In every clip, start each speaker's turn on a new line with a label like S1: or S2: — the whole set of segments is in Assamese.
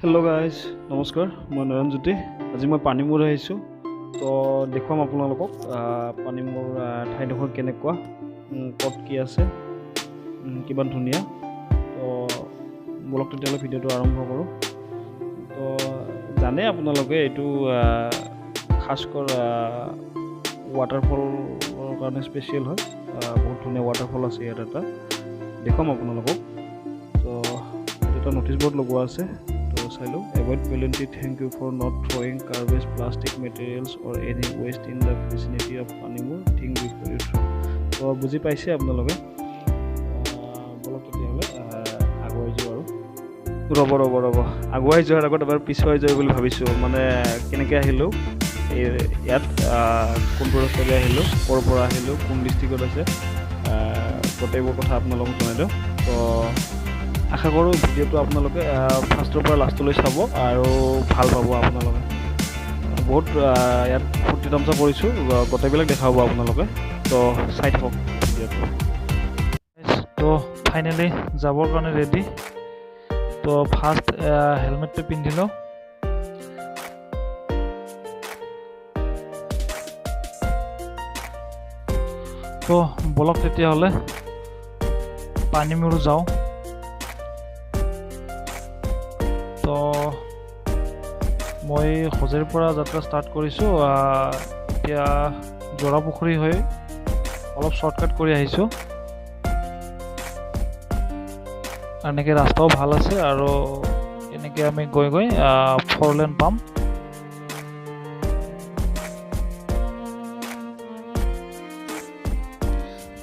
S1: हेलो गाइज नमस्कार मैं नयनज्योति आज मैं पानीमूर आहिছোঁ तो देखुৱাম আপোনালোকক पानीमूर ঠাইডোখৰ কেনেকুৱা ক'ত কি আছে কিমান ধুনীয়া তো বলক তেতিয়ালৈ ভিডিঅ'টো আৰম্ভ কৰোঁ তো জানে আপোনালোকে এইটো খাসকৰ ৱাটাৰফলৰ কাৰণে স্পেচিয়েল হয় বহুত ধুনীয়া ৱাটাৰফল আছে ইয়াত এটা দেখুৱাম আপোনালোকক তো এটা নটিচ বৰ্ড লগোৱা আছে Silo. Avoid penalty. Thank you for not throwing garbage, plastic materials, or any waste in the vicinity of panimur. Think before you throw. So, বুজি পাইছে আপোনালোকে বলক তেতিয়াহ'লে আগুৱাই যোৱা আৰু ৰ'ব আগুৱাই যোৱাৰ আগত এবাৰ পিছুৱাই যায় বুলি ভাবিছোঁ মানে কেনেকৈ আহিলোঁ ইয়াত কোনটো ৰাস্তাৰে আহিলোঁ ক'ৰ পৰা আহিলোঁ কোন ডিষ্ট্ৰিক্টত আছে গোটেইবোৰ কথা আপোনালোকক জনাই দিওঁ তো আশা কৰোঁ ভিডিঅ'টো আপোনালোকে ফাৰ্ষ্টৰ পৰা লাষ্টলৈ চাব আৰু ভাল পাব আপোনালোকে বহুত ইয়াত ফূৰ্তি তামচা কৰিছোঁ গোটেইবিলাক দেখাব আপোনালোকে তো চাই থাকক ভিডিঅ'টো তো ফাইনেলি যাবৰ কাৰণে ৰেডি তো ফাৰ্ষ্ট হেলমেটটো পিন্ধি লওঁ তো বলক তেতিয়াহ'লে পানীমূৰ যাওঁ তো মই হজেৰ পৰা যাত্ৰা ষ্টাৰ্ট কৰিছোঁ এতিয়া জৰা পুখুৰী হৈ অলপ শ্বৰ্টকাট কৰি আহিছোঁ এনেকৈ ৰাস্তাও ভাল আছে আৰু এনেকৈ আমি গৈ 4 লেন পাম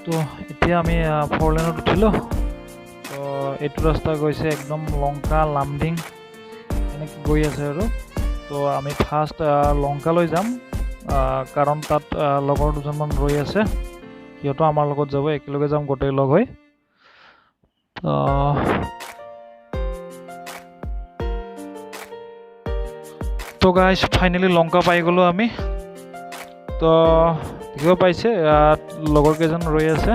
S1: তো এতিয়া আমি 4 লেনত উঠিলোঁ তো এইটো ৰাস্তা গৈছে একদম লংকা লামডিং গৈ আছে আৰু তো আমি ফাৰ্ষ্ট লংকালৈ যাম কাৰণ তাত লগৰ দুজনমান ৰৈ আছে সিহঁতো আমাৰ লগত যাব একেলগে যাম গোটেই লগ হৈ তো গাইজ ফাইনেলি লংকা পাই গ'লোঁ আমি তো দেখিব পাইছে লগৰ কেইজন ৰৈ আছে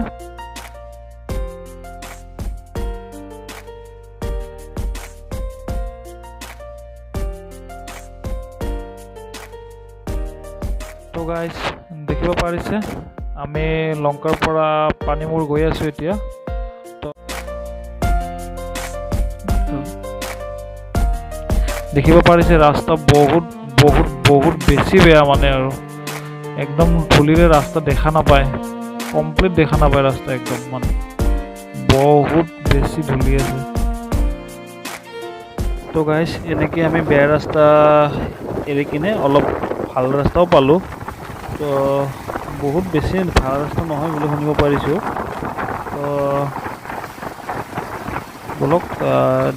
S1: তো গাইজ দেখিব পাৰিছে আমি লংকাৰ পৰা পানীমূৰ গৈ আছোঁ এতিয়া তো দেখিব পাৰিছে ৰাস্তা বহুত বেছি বেয়া মানে আৰু একদম ধূলিৰে ৰাস্তা দেখা নাপায় কমপ্লিট দেখা নাপায় ৰাস্তা একদম মানে বহুত বেছি ধূলি আছে তো গাইজ এনেকৈ আমি বেয়া ৰাস্তা এৰি কিনে অলপ ভাল ৰাস্তাও পালোঁ তো বহুত বেছি ভাল ৰাস্তা নহয় বুলি শুনিব পাৰিছোঁ তো বলক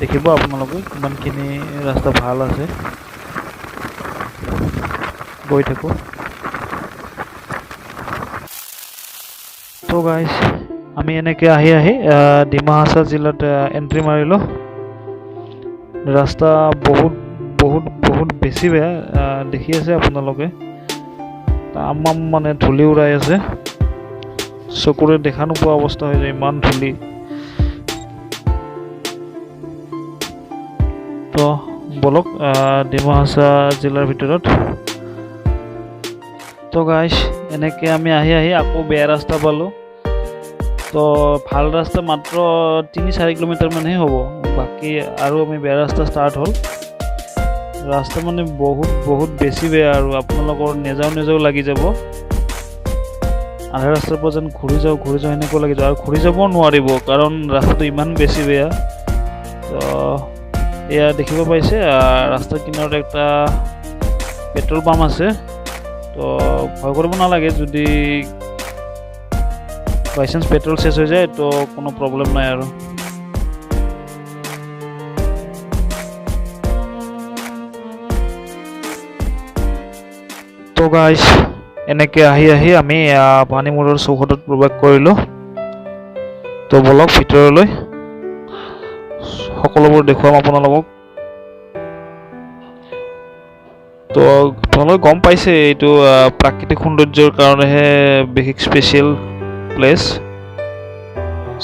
S1: দেখিব আপোনালোকে কিমানখিনি ৰাস্তা ভাল আছে গৈ থাকোঁ তো গাইজ আমি এনেকৈ আহি ডিমা হাছাও জিলাত এণ্ট্ৰি মাৰিলোঁ ৰাস্তা বহুত বেছি বেয়া দেখি আছে আপোনালোকে তামাম মানে ধূলি উৰাই আছে চকুৰে দেখা নোপোৱা অৱস্থা হৈ যায় ইমান ধূলি তো বলক ডিমা হাছাও জিলাৰ ভিতৰত তো গাইজ এনেকৈ আমি আহি আকৌ বেয়া ৰাস্তা পালোঁ তো ভাল ৰাস্তা মাত্ৰ 3-4 কিলোমিটাৰ মানহে হ'ব বাকী আৰু আমি বেয়া ৰাস্তা ষ্টাৰ্ট হ'ল ৰাস্তা মানে বহুত বেছি বেয়া আৰু আপোনালোকৰ নেজাও লাগি যাব আধা ৰাস্তাৰ পৰা যেন ঘূৰি যাওঁ এনেকুৱা লাগি যাব আৰু ঘূৰি যাবও নোৱাৰিব কাৰণ ৰাস্তাটো ইমান বেছি বেয়া তো এয়া দেখিব পাইছে ৰাস্তাৰ কিনাৰত একটা পেট্ৰল পাম্প আছে তো ভয় কৰিব নালাগে যদি বাই চান্স পেট্ৰল শেষ হৈ যায় তো কোনো প্ৰব্লেম নাই আৰু তো গাইজ এনেকৈ আহি আমি পানীমূৰৰ চৌহদত প্ৰৱেশ কৰিলোঁ তো বলক ভিতৰলৈ সকলোবোৰ দেখুৱাম আপোনালোকক তো আপোনালোকে গম পাইছে এইটো প্ৰাকৃতিক সৌন্দৰ্যৰ কাৰণেহে বিশেষ স্পেচিয়েল প্লেচ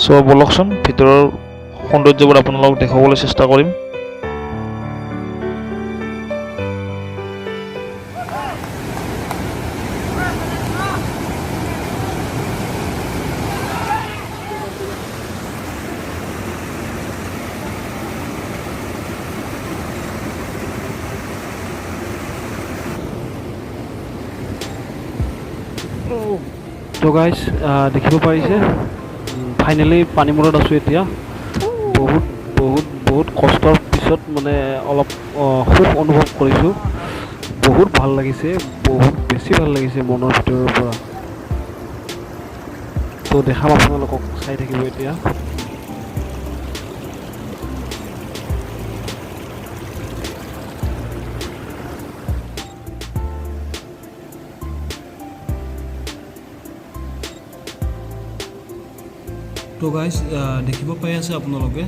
S1: চ' বলকচোন ভিতৰৰ সৌন্দৰ্যবোৰ আপোনালোকক দেখাবলৈ চেষ্টা কৰিম তো গাইজ দেখিব পাৰিছে ফাইনেলি পানীমূৰত আছোঁ এতিয়া বহুত বহুত বহুত কষ্টৰ পিছত মানে অলপ সুখ অনুভৱ কৰিছোঁ বহুত ভাল লাগিছে বহুত বেছি ভাল লাগিছে মনৰ ভিতৰৰ পৰা তো দেখাম আপোনালোকক চাই থাকিব এতিয়া তো গাইজ দেখিব পাই আছে আপোনালোকে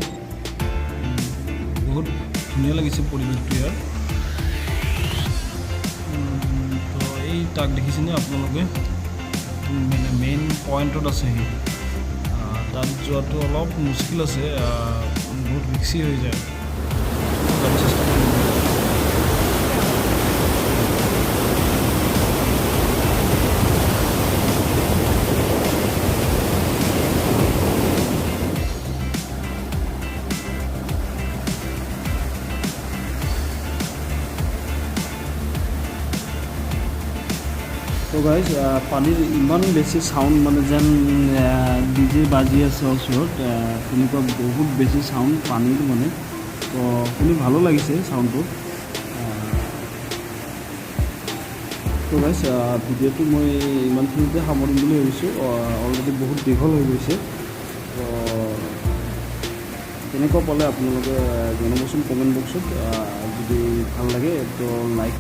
S1: বহুত ধুনীয়া লাগিছে পৰিৱেশটো ইয়াৰ তো এই তাক দেখিছেনে আপোনালোকে মানে মেইন পইণ্টত আছে সি তাত যোৱাটো অলপ মুস্কিল আছে বহুত ৰিক্সি হৈ যায় চেষ্টা কৰিব তো গাইজ পানীৰ ইমান বেছি চাউণ্ড মানে যেন ডিজে বাজি আছে ওচৰত তেনেকুৱা বহুত বেছি চাউণ্ড পানীৰ মানে তো শুনি ভালো লাগিছে চাউণ্ডটো তো গাইজ ভিডিঅ'টো মই ইমানখিনিতে সামৰিম বুলি ভাবিছোঁ অলৰেডি বহুত দীঘল হৈ গৈছে তো কেনেকুৱা পালে আপোনালোকে জনাবচোন কমেণ্ট বক্সত যদি ভাল লাগে তো লাইক